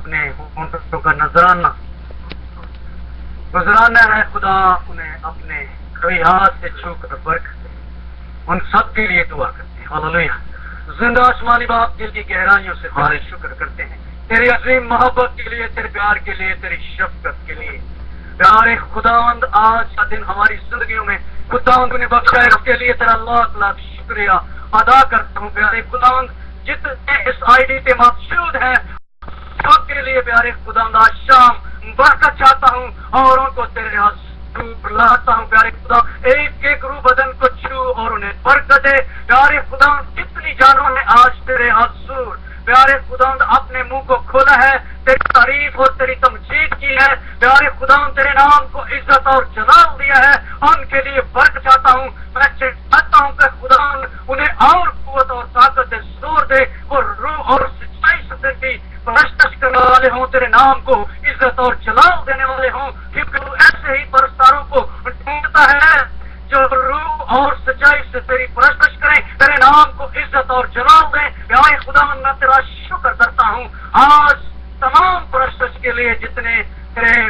अपने होंठों का नजराना गुजराना है खुदा, उन्हें अपने कभी हाथ से छू कर बरकत दे। उन सब के लिए दुआ करते हैं। हालेलुया। जिंदा आसमानी बाप दिल की गहराइयों से खालिद शुक्र करते हैं तेरी अजीम मोहब्बत के लिए, तेरे प्यार के लिए, तेरी शफकत के लिए। प्यारे खुदावंद, आज का दिन हमारी जिंदगियों में खुदावंद ने बख्शा है, उसके लिए तेरा लाख लाख शुक्रिया अदा करता हूँ। प्यारे खुदावंद, जितने इस आईडी पे मौजूद हैं सबके लिए प्यारे खुदावंद आज शाम बरकत चाहता हूँ और उनको तेरे हाथ लाता हूँ। प्यारे खुदा, एक एक रूह बदन को छू और उन्हें बरकत दे। प्यारे खुदा, जितनी जानों ने आज तेरे हजूर प्यारे खुदा अपने मुंह को खोला है, तेरी तारीफ और तेरी तमजीद की है। प्यारे खुदा, तेरे नाम को इज्जत और जलाल दिया है, उनके लिए बरकत चाहता हूँ। मैं चाहता हूँ कि खुदा उन्हें और कुव्वत और ताकत दे, जोर दे और रूह और सच्चाई से तेरी परस्तश करने वाले हों, तेरे नाम को इज्जत और जलाल देने वाले हों, क्योंकि तू ऐसे ही परस्तारों को ढूंढता है जो रूह और सच्चाई से तेरी परस्तश करें, तेरे नाम को इज्जत और जलाल दें। प्यारे खुदा, मैं तेरा शुक्र करता हूँ आज तमाम परस्तश के लिए जितने तेरे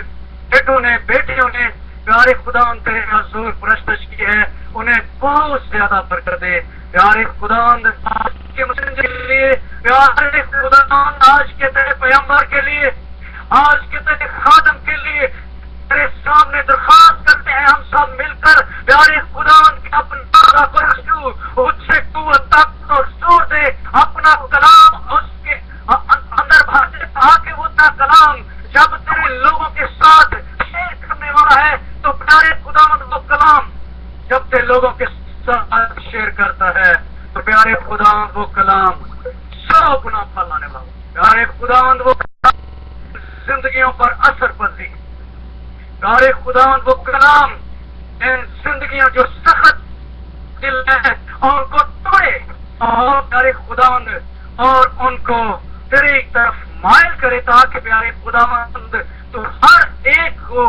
बेटों ने बेटियों ने प्यारे खुदा तेरे हजूर परस्तश की है, उन्हें बहुत ज्यादा बरकत दे। प्यारे खुदा, आज के मुस्लिम के लिए, प्यारे खुदा, आज के तेरे पैगंबर के लिए, आज के तेरे खादम के लिए तेरे सामने दरखास्त करते हैं हम सब मिलकर। प्यारे खुदा, अपना उससे कुव्वत ताकत और जोर दे, अपना कलाम उसके अंदर भर दे, ताकि वो कलाम जब तेरे लोगों के साथ शेयर करने वाला है तो प्यारे खुदा वो कलाम जब तेरे लोगों के साथ शेयर करता है तो प्यारे खुदा वो कलाम 100 गुना फल लाने वाला। प्यारे खुदा वो जिंदगियों पर असर पजी। प्यारे खुदा वो कलाम इन जिंदगियों जो सख्त दिल है उनको तोड़े और प्यारे खुदावंद और उनको तेरी तरफ मायल करे, ताकि प्यारे खुदावंद तो हर एक को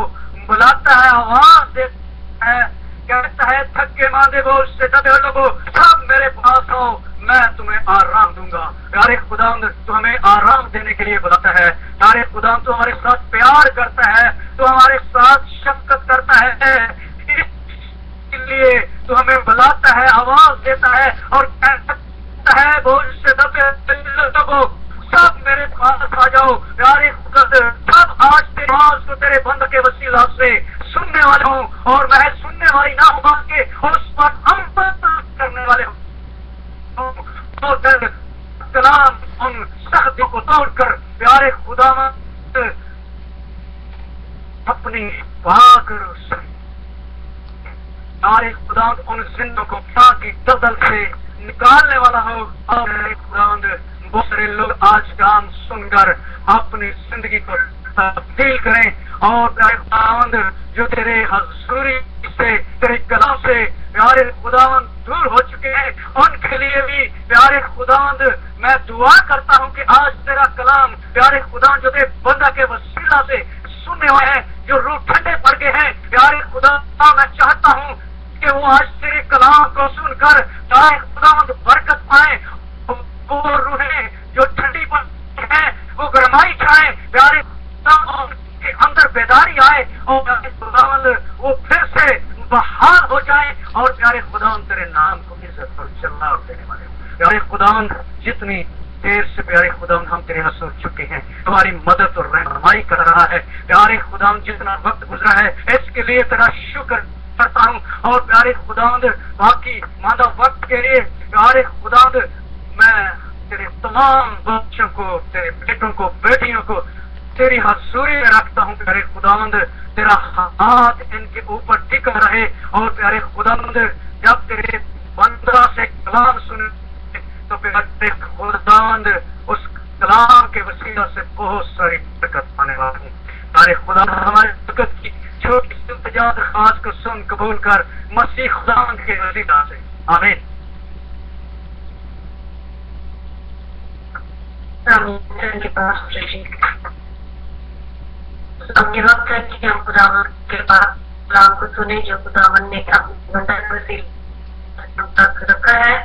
बुलाता है, आवाज देता है, कहता है थके मांदे बोझ से दबे लोगों सब मेरे पास आओ, मैं तुम्हें आराम दूंगा। प्यारे खुदावंद तू हमें आराम देने के लिए बुलाता है। प्यारे खुदावंद तू हमारे साथ प्यार करता है, तू हमारे साथ शफकत करता है, लिए तो हमें बुलाता है, आवाज देता है और कहता है बोझ से दबे लोगों सब मेरे पास आ जाओ। प्यारे सब आज तेरे आवाज को तेरे बंद के वसीला से सुनने वाले हूँ और मैं सुनने वाली ना हो के उस पर अमल करने वाले हूँ। कलाम उन सख्तियों को तोड़कर प्यारे खुदा अपनी पाक प्यारे खुदा उन जिंदों को की दलदल से निकालने वाला हो। और खुदा बहुत सारे लोग आज काम सुनकर अपनी जिंदगी को तब्दील करें और प्यारे खुदावंद जो तेरे हजूरी से तेरे कलाम से प्यारे खुदावंद दूर हो चुके हैं उनके लिए भी प्यारे खुदावंद मैं दुआ करता हूँ कि आज तेरा कलाम प्यारे खुदा जो तेरे बंदा के वसीला से सुनने वाले हैं, जो रूह ठंडे पड़ गए हैं, प्यारे खुदा मैं चाहता हूँ कि वो आज तेरे कलाम को सुनकर प्यारे खुदावंद बरकत पाए। वो रूहें जो ठंडी पड़ है वो गरमाई खाए, प्यारे के अंदर बेदारी आए और प्यारे खुदावंद वो फिर से बहाल हो जाए और प्यारे खुदावंद तेरे नाम को इज्जत और जलाल देने वाले। प्यारे खुदावंद जितनी देर से प्यारे खुदावंद हम तेरे हसूर चुके हैं, तुम्हारी मदद और रहनुमाई कर रहा है। प्यारे खुदावंद जितना वक्त गुजरा है इसके लिए तेरा शुक्र करता हूँ और प्यारे खुदावंद बाकी मादा वक्त के लिए प्यारे खुदावंद मैं तेरे तमाम बच्चों को, तेरे बेटों को, बेटियों को तेरी हजूरी में रखता हूँ। प्यारे खुदावंद तेरा हाथ इनके ऊपर टिका रहे और प्यारे खुदावंद जब तेरे बंदा से कलाम सुने तो प्यारे खुदावंद उस कलाम के वसीला से बहुत सारी बरकत पाने वाले हैं। प्यारे खुदावंद हमारी बरकत की छोटी सी इल्तिजा दरख्वास्त को सुन कबूल कर मसीह खुदावंद के वसीला से, आमीन। ये वक्त है कि हम खुदावंद के पास कलाम को सुने जो खुदावंद ने अपने बंदा तक रखा है।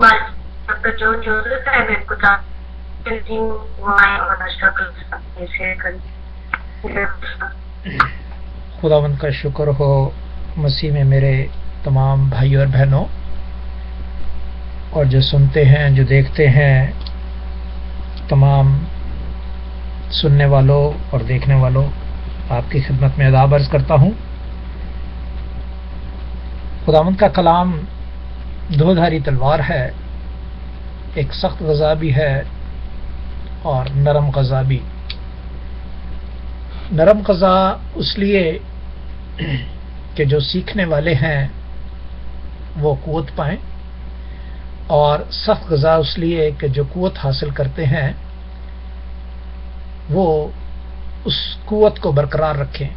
जो जरूरत है मैं खुदा changing my struggles share करें. खुदावंद का शुक्र हो मसीह में मेरे तमाम भाई और बहनों, और जो सुनते हैं, जो देखते हैं, तमाम सुनने वालों और देखने वालों, आपकी खिदमत में अदाब अर्ज करता हूँ। खुदावंद का कलाम दो-धारी तलवार है, एक सख्त ग़ज़ा भी है और नरम ग़ज़ा भी। नरम ग़ज़ा उसलिए कि जो सीखने वाले हैं वो क़ुव्वत पाएं, और सख्त ग़ज़ा इसलिए कि जो क़ुव्वत हासिल करते हैं वो उस क़ुव्वत को बरकरार रखें।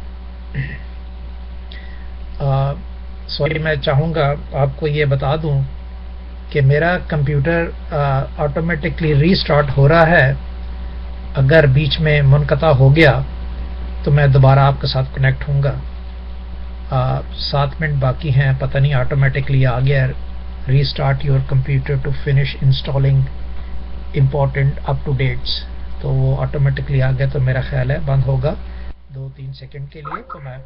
सॉरी, मैं चाहूँगा आपको ये बता दूँ कि मेरा कंप्यूटर ऑटोमेटिकली रीस्टार्ट हो रहा है। अगर बीच में मुनक़ता हो गया तो मैं दोबारा आपके साथ कनेक्ट होऊंगा। 7 मिनट बाकी हैं, पता नहीं ऑटोमेटिकली आ गया। Restart your computer to finish installing important up to dates, तो वो ऑटोमेटिकली आ गया। तो मेरा ख्याल है बंद होगा 2-3 सेकंड के लिए। तो मैं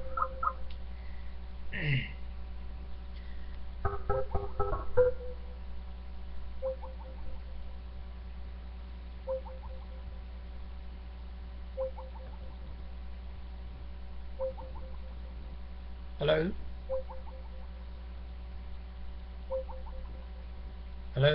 हेलो हेलो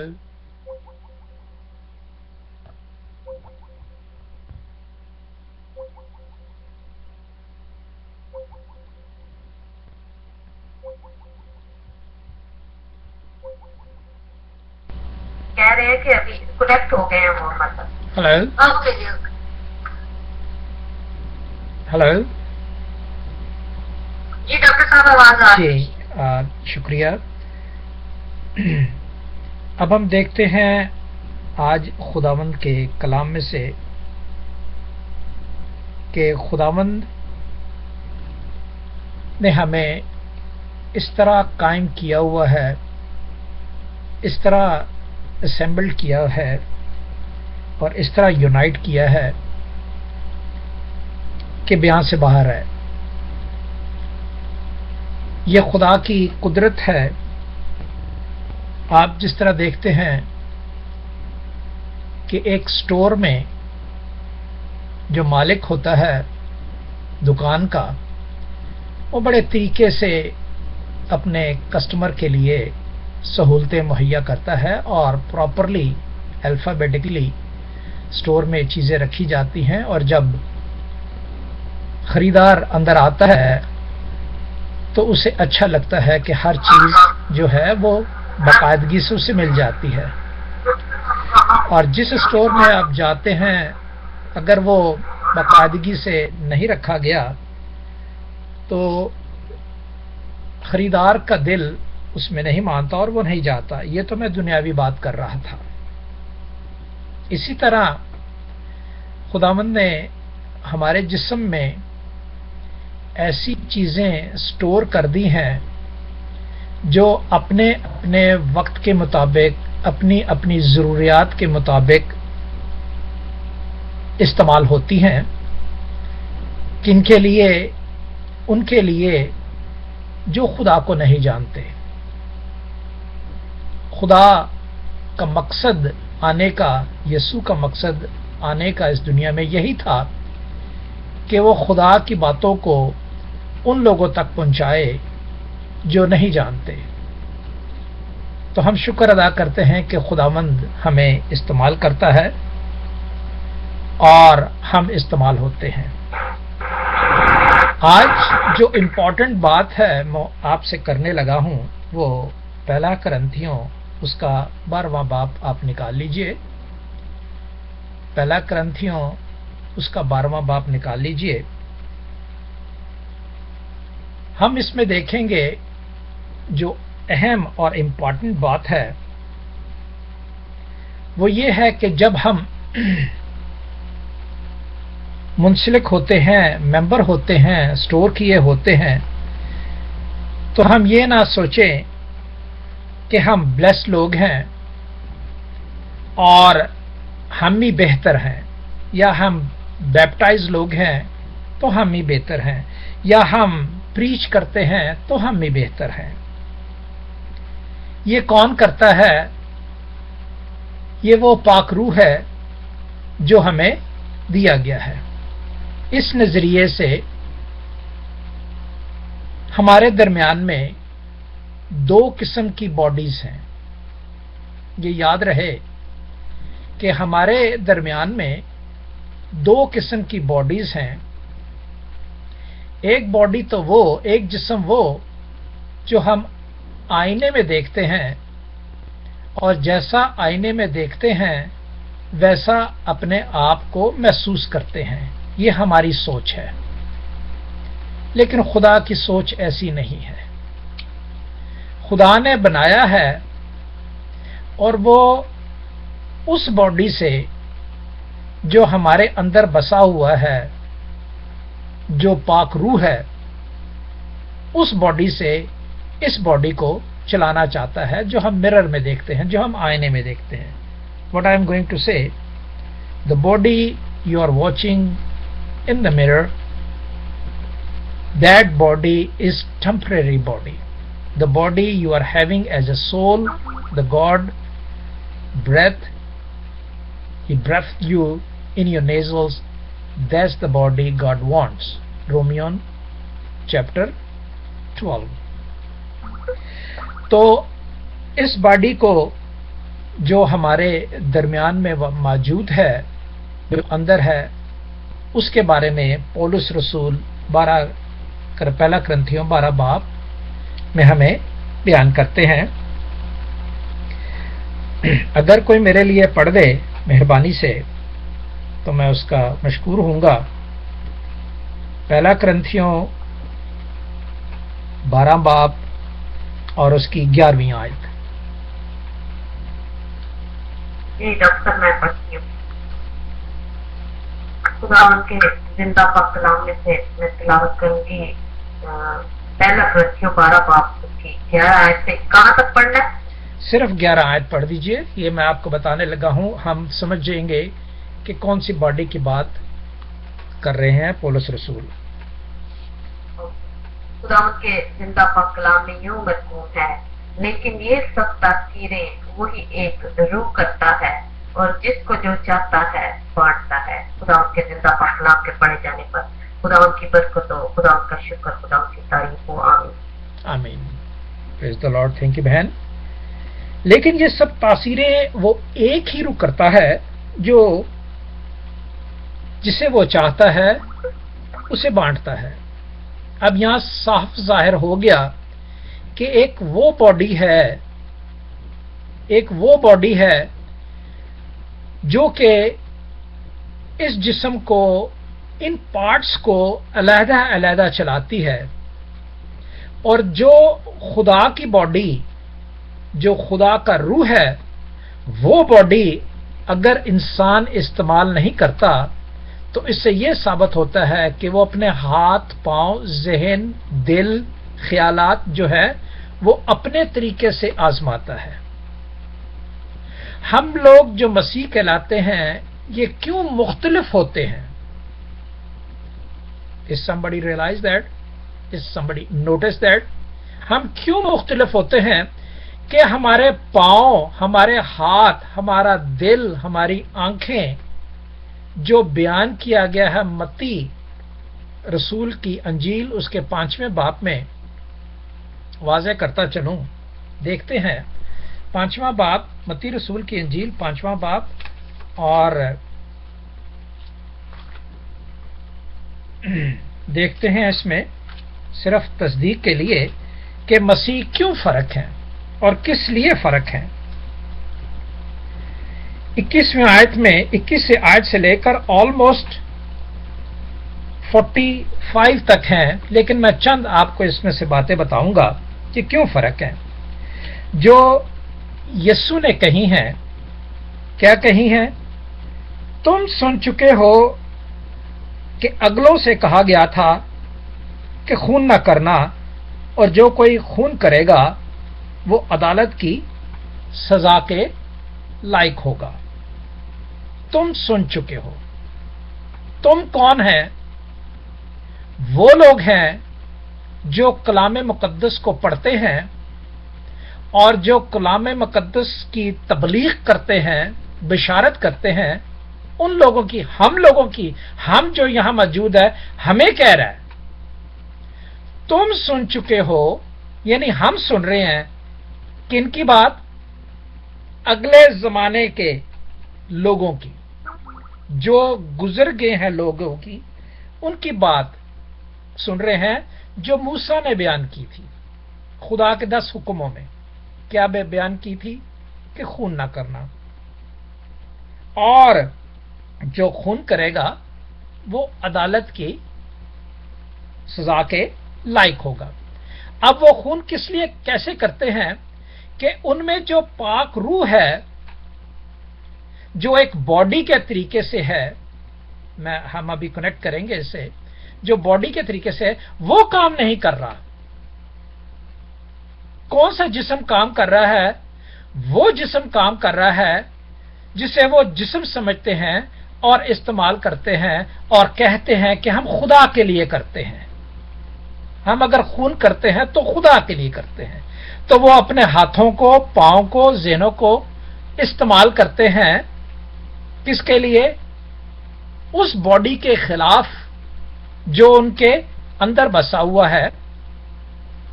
कह रहे हैं कि अभी कनेक्ट हो गए हैं वो, मतलब हेलो ओके जी, हेलो जी डॉक्टर साहब आवाज आ रही है। जी, शुक्रिया। अब हम देखते हैं आज खुदावंद के कलाम में से कि खुदावंद ने हमें इस तरह कायम किया हुआ है, इस तरह असेंबल्ड किया है और इस तरह यूनाइट किया है कि बयान से बाहर है। यह खुदा की कुदरत है। आप जिस तरह देखते हैं कि एक स्टोर में जो मालिक होता है दुकान का, वो बड़े तरीके से अपने कस्टमर के लिए सहूलतें मुहैया करता है और प्रॉपरली अल्फ़ाबेटिकली स्टोर में चीज़ें रखी जाती हैं, और जब खरीदार अंदर आता है तो उसे अच्छा लगता है कि हर चीज़ जो है वो बाकायदगी से उसे मिल जाती है। और जिस स्टोर में आप जाते हैं अगर वो बाकायदगी से नहीं रखा गया तो खरीदार का दिल उसमें नहीं मानता और वो नहीं जाता। ये तो मैं दुनियावी बात कर रहा था। इसी तरह खुदावंद ने हमारे जिस्म में ऐसी चीज़ें स्टोर कर दी हैं जो अपने अपने वक्त के मुताबिक, अपनी अपनी ज़रूरियात के मुताबिक इस्तेमाल होती हैं। किनके लिए? उनके लिए जो खुदा को नहीं जानते। खुदा का मकसद आने का, यसू का मकसद आने का इस दुनिया में यही था कि वो खुदा की बातों को उन लोगों तक पहुंचाए जो नहीं जानते। तो हम शुक्र अदा करते हैं कि खुदावंद हमें इस्तेमाल करता है और हम इस्तेमाल होते हैं। आज जो इम्पोर्टेंट बात है मैं आपसे करने लगा हूं वो पहला करंथियों उसका 12वां बाब आप निकाल लीजिए। पहला करंथियों उसका 12वां बाब निकाल लीजिए। हम इसमें देखेंगे जो अहम और इम्पोर्टेंट बात है वो ये है कि जब हम मुंसलिक होते हैं, मेंबर होते हैं, स्टोर किए होते हैं, तो हम ये ना सोचें कि हम ब्लेस्ड लोग हैं और ہم ہی بہتر ہیں، یا ہم بیپٹائز لوگ ہیں تو ہم ہی بہتر ہیں، یا ہم پریچ کرتے ہیں تو ہم ہی بہتر ہیں۔ یہ کون کرتا ہے؟ یہ وہ پاک روح ہے جو ہمیں دیا گیا ہے۔ اس نظریے سے ہمارے درمیان میں دو قسم کی باڈیز ہیں۔ یہ یاد رہے کہ ہمارے درمیان میں دو قسم کی باڈیز ہیں۔ ایک باڈی تو وہ، ایک جسم وہ جو ہم آئینے میں دیکھتے ہیں، اور جیسا آئینے میں دیکھتے ہیں ویسا اپنے آپ کو محسوس کرتے ہیں۔ یہ ہماری سوچ ہے، لیکن خدا کی سوچ ایسی نہیں ہے۔ خدا نے بنایا ہے، اور وہ اس باڈی سے جو ہمارے اندر بسا ہوا ہے، جو پاک روح ہے، اس باڈی سے اس باڈی کو چلانا چاہتا ہے جو ہم مرر میں دیکھتے ہیں، جو ہم آئینے میں دیکھتے ہیں۔ What I am going to say, the body you are watching in the mirror, that body is temporary body. The body you are having as a soul, the God breath, He breathed you in your nasals, that's the body God wants. Romans chapter 12. تو اس body کو جو ہمارے درمیان میں موجود ہے، جو اندر ہے، اس کے بارے میں پولس رسول پہلا کرنتھیوں 12 باب میں ہمیں بیان کرتے ہیں۔ اگر کوئی میرے لیے پڑھ دے مہربانی سے تو میں اس کا مشکور ہوں گا۔ پہلا کرنتھیوں 12 باب اور اس کی 11ویں آیت۔ جی ڈاکٹر میں پڑھتی ہوں۔ خدا ان کے زندہ پاک کلام میں سے میں تلاوت کروں گی پہلا کرنتھیوں 12 باب کی 11 آیت سے۔ کہاں تک پڑھنا ہے؟ صرف 11 آیت پڑھ دیجئے، یہ میں آپ کو بتانے لگا ہوں، ہم سمجھ جائیں گے کہ کون سی باڈی کی بات کر رہے ہیں پولس رسول۔ خدا کے زندہ پاک کلام میں یوں مضمون ہے، لیکن یہ سب تاثیریں وہی ایک روح کرتا ہے اور جس کو جو چاہتا ہے بانٹتا ہے۔ خدا کے زندہ پاک کلام کے پڑھے جانے پر خدا کی برکت ہو، خدا کا شکر، خدا کی تعریف ہو۔ آمین آمین۔ پریز دی لارڈ۔ تھینک یو بہن۔ لیکن یہ سب تاثیریں وہ ایک ہی روح کرتا ہے جو جسے وہ چاہتا ہے اسے بانٹتا ہے۔ اب یہاں صاف ظاہر ہو گیا کہ ایک وہ باڈی ہے جو کہ اس جسم کو، ان پارٹس کو علیحدہ علیحدہ چلاتی ہے، اور جو خدا کی باڈی، جو خدا کا روح ہے، وہ باڈی اگر انسان استعمال نہیں کرتا تو اس سے یہ ثابت ہوتا ہے کہ وہ اپنے ہاتھ، پاؤں، ذہن، دل، خیالات جو ہے وہ اپنے طریقے سے آزماتا ہے۔ ہم لوگ جو مسیح کہلاتے ہیں یہ کیوں مختلف ہوتے ہیں؟ Is somebody realize that? Is somebody notice that? ہم کیوں مختلف ہوتے ہیں کہ ہمارے پاؤں، ہمارے ہاتھ، ہمارا دل، ہماری آنکھیں، جو بیان کیا گیا ہے متی رسول کی انجیل اس کے 5ویں باب میں، واضح کرتا چلوں، دیکھتے ہیں 5واں باب، متی رسول کی انجیل 5واں باب، اور دیکھتے ہیں اس میں صرف تصدیق کے لیے کہ مسیح کیوں فرق ہیں اور کس لیے فرق ہیں۔ 21ویں آیت میں، 21 آیت سے لے کر آلموسٹ 45 تک ہیں، لیکن میں چند آپ کو اس میں سے باتیں بتاؤں گا کہ کیوں فرق ہیں جو یسوع نے کہی ہیں۔ کیا کہی ہیں؟ تم سن چکے ہو کہ اگلوں سے کہا گیا تھا کہ خون نہ کرنا، اور جو کوئی خون کرے گا وہ عدالت کی سزا کے لائق ہوگا۔ तुम सुन चुके हो। तुम कौन है? वो लोग हैं जो कलाम मुकद्दस को पढ़ते हैं और जो कलाम मुकद्दस की तबलीग करते हैं, बिशारत करते हैं। उन लोगों की, हम लोगों की, हम जो यहां मौजूद है, हमें कह रहा है तुम सुन चुके हो, यानी हम सुन रहे हैं किनकी बात? अगले जमाने के लोगों की, जो गुजर गए हैं लोगों की, उनकी बात सुन रहे हैं जो मूसा ने बयान की थी खुदा के 10 हुक्मों में। क्या बयान की थी? कि खून ना करना, और जो खून करेगा वो अदालत की सजा के लायक होगा। अब वो खून किस लिए, कैसे करते हैं? कि उनमें जो पाक रूह है, जो एक बॉडी के तरीके से है, हम अभी कनेक्ट करेंगे इसे, जो बॉडी के तरीके से है, वो काम नहीं कर रहा। कौन सा जिस्म काम कर रहा है? वो जिस्म काम कर रहा है जिसे वो जिस्म समझते हैं और इस्तेमाल करते हैं और कहते हैं कि हम खुदा के लिए करते हैं। हम अगर खून करते हैं तो खुदा के लिए करते हैं। तो वो अपने हाथों को, पांव को, ज़हनों को इस्तेमाल करते हैं किसके लिए? उस बॉडी के खिलाफ जो उनके अंदर बसा हुआ है,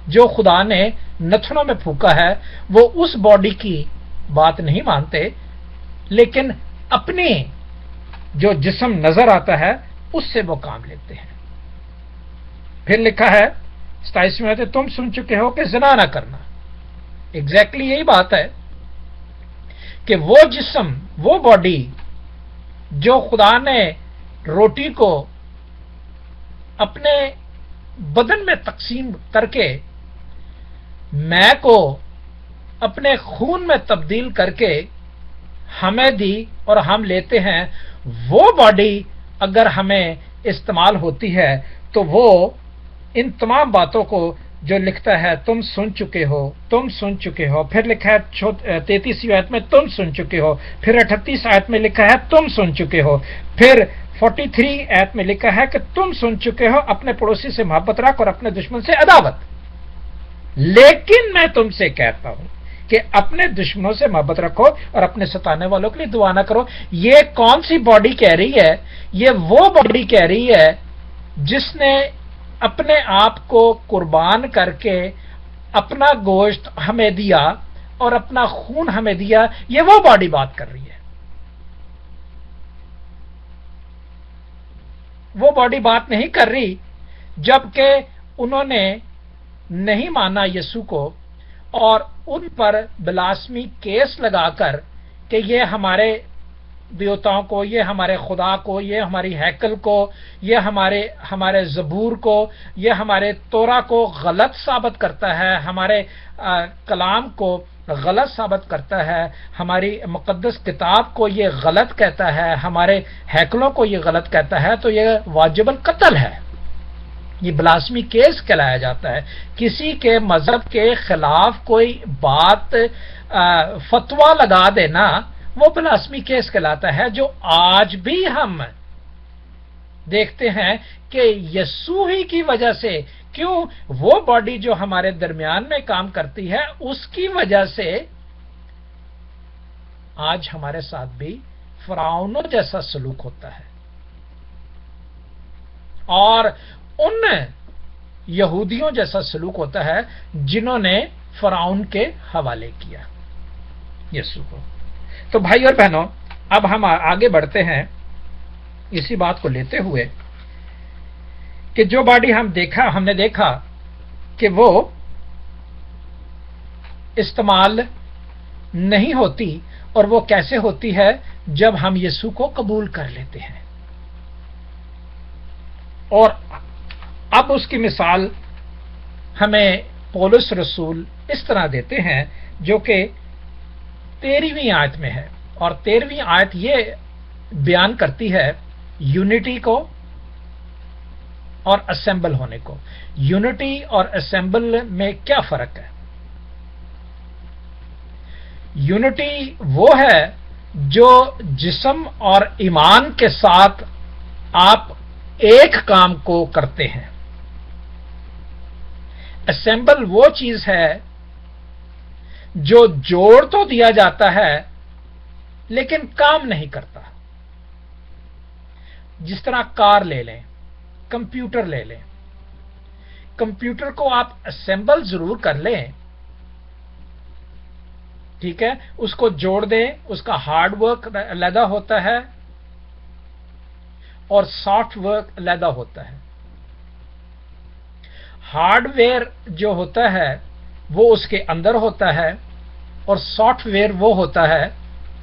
जो खुदा ने नथनों में फूका है। वो उस बॉडी की बात नहीं मानते, लेकिन अपने जो जिस्म नजर आता है उससे वो काम लेते हैं। फिर लिखा है 27वें में, तुम सुन चुके हो कि ज़िना ना करना। एग्जैक्टली यही बात है कि वो जिस्म, वो बॉडी जो खुदा ने रोटी को अपने बदन में तकसीम करके मैं को अपने खून में तब्दील करके हमें दी और हम लेते हैं, वो बॉडी अगर हमें इस्तेमाल होती है तो वो इन तमाम बातों को जो लिखता है तुम सुन चुके हो, तुम सुन चुके हो। फिर लिखा है 33वीं आयत में तुम सुन चुके हो। फिर 38 आयत में लिखा है तुम सुन चुके हो। फिर 43 आयत में लिखा है कि तुम सुन चुके हो अपने पड़ोसी से मोहब्बत रख और अपने दुश्मन से अदावत। लेकिन मैं तुमसे कहता हूं कि अपने दुश्मनों से मोहब्बत रखो और अपने सताने वालों के लिए दुआ ना करो। ये कौन सी बॉडी कह रही है? ये वो बॉडी कह रही है जिसने अपने आप को कुर्बान करके अपना गोश्त हमें दिया और अपना खून हमें दिया। ये वो बॉडी बात कर रही है। वो बॉडी बात नहीं कर रही जबकि उन्होंने नहीं माना यीशु को और उन पर ब्लास्मी केस लगाकर कि ये हमारे देवताओं को, ये हमारे खुदा को, ये हमारी हैकल को, ये हमारे ज़बूर को, ये हमारे तोरा को गलत साबित करता है, हमारे कलाम को गलत साबित करता है, हमारी मुकद्दस किताब को ये गलत कहता है, हमारे हैकलों को ये गलत कहता है, तो ये वाजिबन कत्ल है। ये ब्लास्मी केस कहलाया जाता है। किसी के मजहब के खिलाफ कोई बात फतवा लगा देना वो ब्लास्मी केस कहलाता है, जो आज भी हम देखते हैं कि यीशु ही की वजह से, क्यों, वो बॉडी जो हमारे दरमियान में काम करती है उसकी वजह से आज हमारे साथ भी फराउनों जैसा सलूक होता है। और उन यहूदियों जैसा सलूक होता है जिन्होंने फराउन के हवाले किया यीशु को। तो भाई और बहनों, अब हम आगे बढ़ते हैं इसी बात को लेते हुए कि जो बॉडी हमने देखा कि वो इस्तेमाल नहीं होती, और वो कैसे होती है? जब हम यीशु को कबूल कर लेते हैं। और अब उसकी मिसाल हमें पौलुस रसूल इस तरह देते हैं जो कि 13वीं आयत में है। और 13वीं आयत ये बयान करती है यूनिटी को और असेंबल होने को। यूनिटी और असेंबल में क्या फर्क है? यूनिटी वो है جو جسم اور ایمان کے ساتھ آپ ایک کام کو کرتے ہیں. اسمبل وہ چیز ہے جو جوڑ تو دیا جاتا ہے لیکن کام نہیں کرتا. جس طرح کار لے لیں، کمپیوٹر لے لیں. کمپیوٹر کو آپ اسمبل ضرور کر لیں، ٹھیک ہے، اس کو جوڑ دیں، اس کا ہارڈ ورک علیحدہ ہوتا ہے اور سافٹ ورک علیحدہ ہوتا ہے. ہارڈ ویئر جو ہوتا ہے وہ اس کے اندر ہوتا ہے اور سافٹ ویئر وہ ہوتا ہے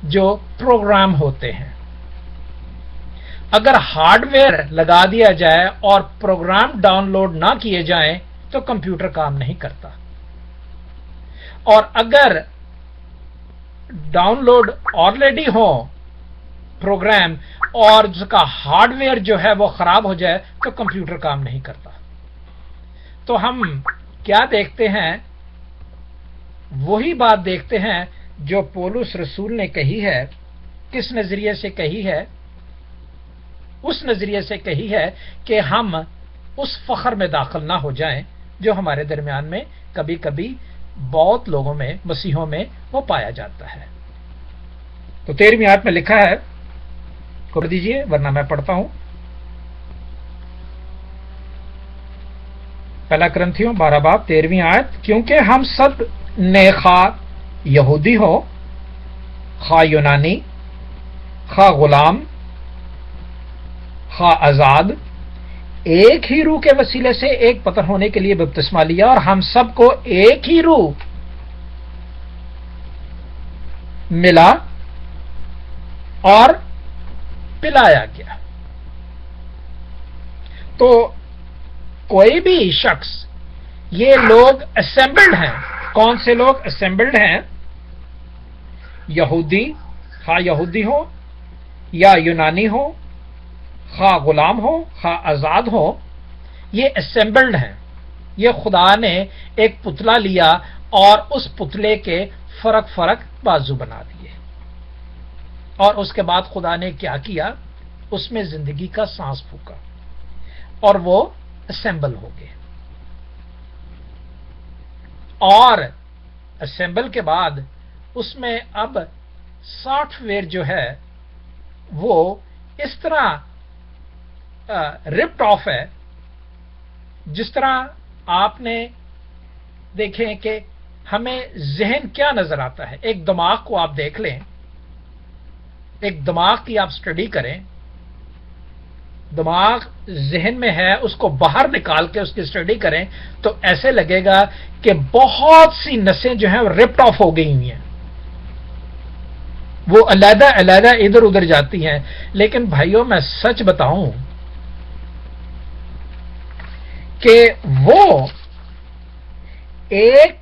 جو پروگرام ہوتے ہیں. اگر ہارڈ ویئر لگا دیا جائے اور پروگرام ڈاؤن لوڈ نہ کیے جائیں تو کمپیوٹر کام نہیں کرتا. اور اگر ڈاؤن لوڈ آلریڈی ہو پروگرام اور اس کا ہارڈ ویئر جو ہے وہ خراب ہو جائے تو کمپیوٹر کام نہیں کرتا. تو ہم کیا دیکھتے ہیں؟ وہی بات دیکھتے ہیں جو پولس رسول نے کہی ہے. کس نظریے سے کہی ہے؟ اس نظریے سے کہی ہے کہ ہم اس فخر میں داخل نہ ہو جائیں جو ہمارے درمیان میں کبھی کبھی بہت لوگوں میں، مسیحوں میں وہ پایا جاتا ہے. تو 13ویں آیت میں لکھا ہے، کر دیجئے ورنہ میں پڑھتا ہوں. پہلا کرنتھیوں 12 باب 13ویں آیت. کیونکہ ہم سب نے خواہ یہودی ہو، خواہ یونانی، خواہ غلام، خواہ آزاد، ایک ہی روح کے وسیلے سے ایک پتن ہونے کے لیے بپتسمہ لیا اور ہم سب کو ایک ہی روح ملا اور پلایا گیا. تو کوئی بھی شخص، یہ لوگ اسمبلڈ ہیں. کون سے لوگ اسمبلڈ ہیں؟ یہودی، خواہ یہودی ہو یا یونانی ہو، خواہ غلام ہو، خواہ آزاد ہو، یہ اسمبلڈ ہیں. یہ خدا نے ایک پتلا لیا اور اس پتلے کے فرق بازو بنا دیے اور اس کے بعد خدا نے کیا کیا؟ اس میں زندگی کا سانس پھونکا اور وہ اسمبل ہو گئے. اور اسمبل کے بعد اس میں اب سافٹ ویئر جو ہے وہ اس طرح رپٹ آف ہے، جس طرح آپ نے دیکھیں کہ ہمیں ذہن کیا نظر آتا ہے. ایک دماغ کو آپ دیکھ لیں، ایک دماغ کی آپ سٹڈی کریں. دماغ ذہن میں ہے، اس کو باہر نکال کے اس کی سٹڈی کریں تو ایسے لگے گا کہ بہت سی نسیں جو ہیں رپٹ آف ہو گئی ہوئی ہیں، وہ علیحدہ علیحدہ ادھر ادھر جاتی ہیں. لیکن بھائیوں میں سچ بتاؤں کہ وہ 1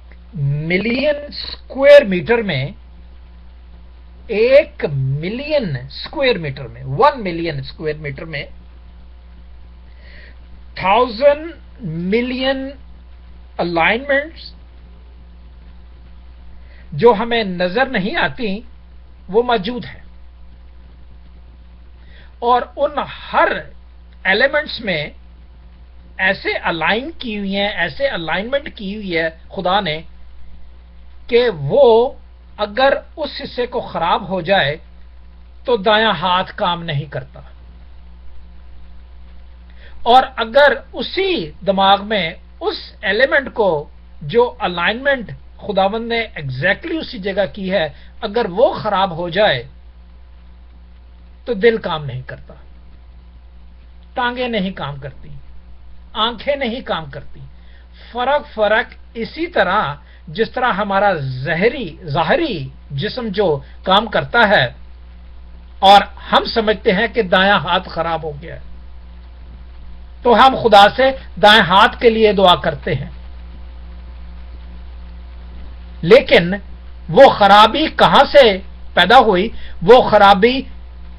ملین اسکوائر میٹر میں، 1 ملین اسکوائر میٹر میں، 1 ملین اسکوائر میٹر میں 1000 ملین الائنمنٹس جو ہمیں نظر نہیں آتی وہ موجود ہیں. اور ان ہر ایلیمنٹس میں ایسے الائن کی ہوئی ہیں، ایسے الائنمنٹ کی ہوئی ہے خدا نے کہ وہ اگر اس حصے کو خراب ہو جائے تو دایاں ہاتھ کام نہیں کرتا، اور اگر اسی دماغ میں اس ایلیمنٹ کو جو الائنمنٹ خداوند نے ایگزیکٹلی اسی جگہ کی ہے اگر وہ خراب ہو جائے تو دل کام نہیں کرتا، ٹانگیں نہیں کام کرتی، آنکھیں نہیں کام کرتی. فرق اسی طرح جس طرح ہمارا ظاہری جسم جو کام کرتا ہے اور ہم سمجھتے ہیں کہ دایاں ہاتھ خراب ہو گیا ہے تو ہم خدا سے دائیں ہاتھ کے لیے دعا کرتے ہیں، لیکن وہ خرابی کہاں سے پیدا ہوئی؟ وہ خرابی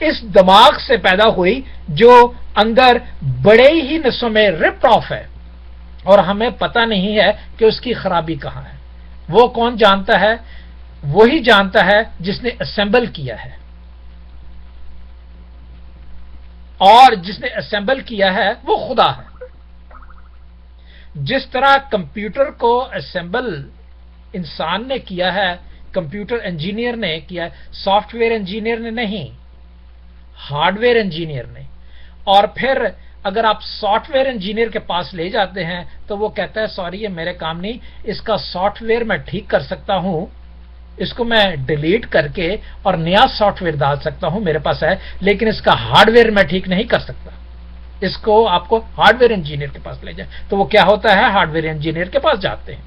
اس دماغ سے پیدا ہوئی جو اندر بڑے ہی نسوں میں رپٹ آف ہے اور ہمیں پتہ نہیں ہے کہ اس کی خرابی کہاں ہے. وہ کون جانتا ہے؟ وہی جانتا ہے جس نے اسمبل کیا ہے. اور جس نے اسمبل کیا ہے وہ خدا ہے. جس طرح کمپیوٹر کو اسمبل انسان نے کیا ہے، کمپیوٹر انجینئر نے کیا ہے، سافٹ ویئر انجینئر نے نہیں، ہارڈ ویئر انجینئر نے. اور پھر اگر آپ سافٹ ویئر انجینئر کے پاس لے جاتے ہیں تو وہ کہتا ہے سوری یہ میرے کام نہیں، اس کا سافٹ ویئر میں ٹھیک کر سکتا ہوں، اس کو میں ڈیلیٹ کر کے اور نیا سافٹ ویئر ڈال سکتا ہوں، میرے پاس ہے، لیکن اس کا ہارڈ ویئر میں ٹھیک نہیں کر سکتا. اس کو آپ کو ہارڈ ویئر انجینئر کے پاس لے جائیں تو وہ کیا ہوتا ہے، ہارڈ ویئر انجینئر کے پاس جاتے ہیں.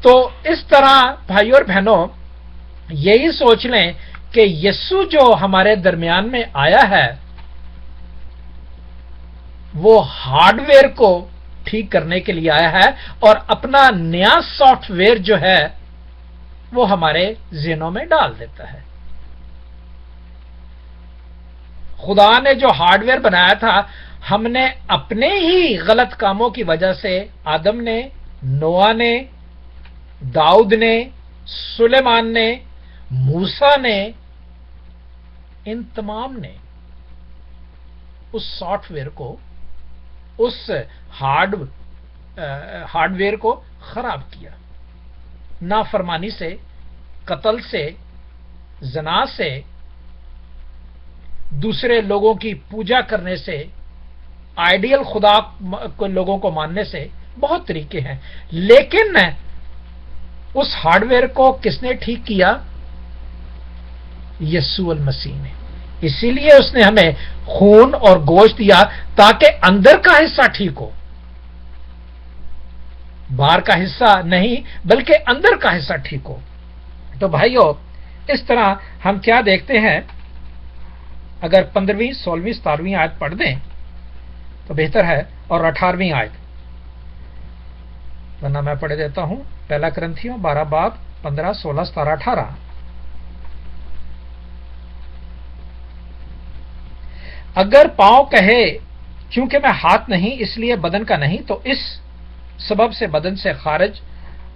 تو اس طرح بھائیو اور بہنوں یہی سوچ لیں کہ یسوع جو ہمارے درمیان میں آیا ہے وہ ہارڈ ویئر کو ٹھیک کرنے کے لیے آیا ہے اور اپنا نیا سافٹ ویئر جو ہے وہ ہمارے ذہنوں میں ڈال دیتا ہے. خدا نے جو ہارڈ ویئر بنایا تھا ہم نے اپنے ہی غلط کاموں کی وجہ سے، آدم نے، نوح نے، داؤد نے، سلیمان نے، موسیٰ نے، ان تمام نے اس سافٹ ویئر کو، اس ہارڈ ویئر کو خراب کیا. نافرمانی سے، قتل سے، زنا سے، دوسرے لوگوں کی پوجا کرنے سے، آئیڈیل خدا کو لوگوں کو ماننے سے بہت طریقے ہیں. لیکن اس ہارڈ ویئر کو کس نے ٹھیک کیا؟ یسوع المسیح نے. اسی لیے اس نے ہمیں خون اور گوشت دیا تاکہ اندر کا حصہ ٹھیک ہو، باہر کا حصہ نہیں بلکہ اندر کا حصہ ٹھیک ہو. تو بھائیو اس طرح ہم کیا دیکھتے ہیں، اگر 15ویں 16ویں 17ویں آیت پڑھ دیں تو بہتر ہے، اور 18ویں آیت، ورنہ میں پڑھ دیتا ہوں. پہلا کرنتھیوں 12 باب 15 16 17 18. اگر پاؤں کہے چونکہ میں ہاتھ نہیں اس لیے بدن کا نہیں تو اس سبب سے بدن سے خارج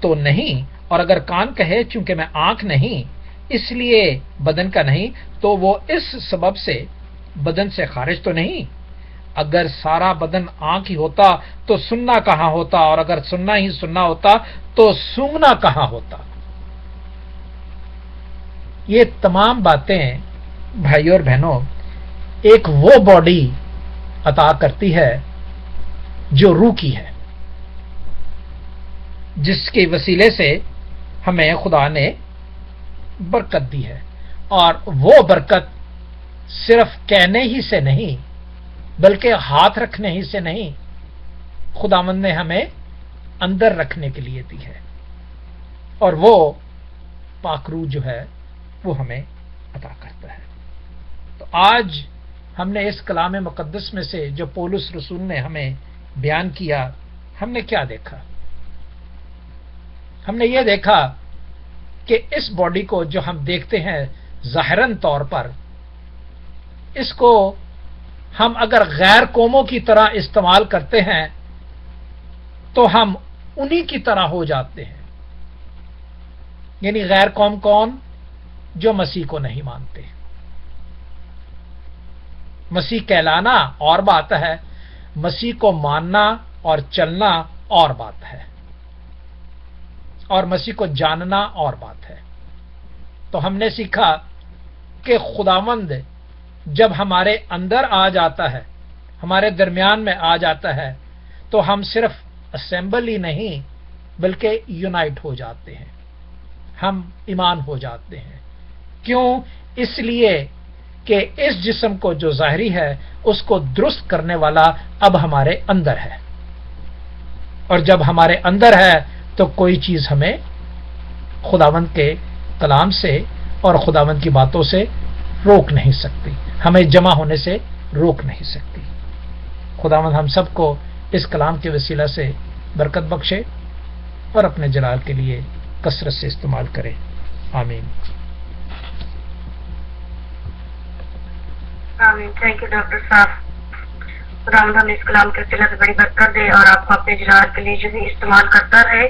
تو نہیں، اور اگر کان کہے چونکہ میں آنکھ نہیں اس لیے بدن کا نہیں تو وہ اس سبب سے بدن سے خارج تو نہیں. اگر سارا بدن آنکھ ہی ہوتا تو سننا کہاں ہوتا، اور اگر سننا ہی سننا ہوتا تو سونگنا کہاں ہوتا. یہ تمام باتیں بھائیوں اور بہنوں ایک وہ باڈی عطا کرتی ہے جو روح کی ہے، جس کے وسیلے سے ہمیں خدا نے برکت دی ہے. اور وہ برکت صرف کہنے ہی سے نہیں بلکہ ہاتھ رکھنے ہی سے نہیں، خداوند نے ہمیں اندر رکھنے کے لیے دی ہے، اور وہ پاک روح جو ہے وہ ہمیں عطا کرتا ہے. تو آج ہم نے اس کلام مقدس میں سے جو پولس رسول نے ہمیں بیان کیا، ہم نے کیا دیکھا؟ ہم نے یہ دیکھا کہ اس باڈی کو جو ہم دیکھتے ہیں ظاہراً طور پر، اس کو ہم اگر غیر قوموں کی طرح استعمال کرتے ہیں تو ہم انہی کی طرح ہو جاتے ہیں. یعنی غیر قوم کون؟ جو مسیح کو نہیں مانتے. مسیح کہلانا اور بات ہے، مسیح کو ماننا اور چلنا اور بات ہے، اور مسیح کو جاننا اور بات ہے. تو ہم نے سیکھا کہ خداوند جب ہمارے اندر آ جاتا ہے، ہمارے درمیان میں آ جاتا ہے، تو ہم صرف اسمبل ہی نہیں بلکہ یونائٹ ہو جاتے ہیں، ہم ایمان ہو جاتے ہیں. کیوں؟ اس لیے کہ اس جسم کو جو ظاہری ہے اس کو درست کرنے والا اب ہمارے اندر ہے، اور جب ہمارے اندر ہے تو کوئی چیز ہمیں خداوند کے کلام سے اور خداوند کی باتوں سے روک نہیں سکتی، ہمیں جمع ہونے سے روک نہیں سکتی. خداوند ہم سب کو اس کلام کے وسیلہ سے برکت بخشے اور اپنے جلال کے لیے کثرت سے استعمال کرے. آمین. آمین. تھینک یو ڈاکٹر صاحب. خداوند ہم اس کلام کے وسیلہ سے بڑی برکت دے اور آپ کو اپنے جلال کے لیے جو بھی استعمال کرتا رہے.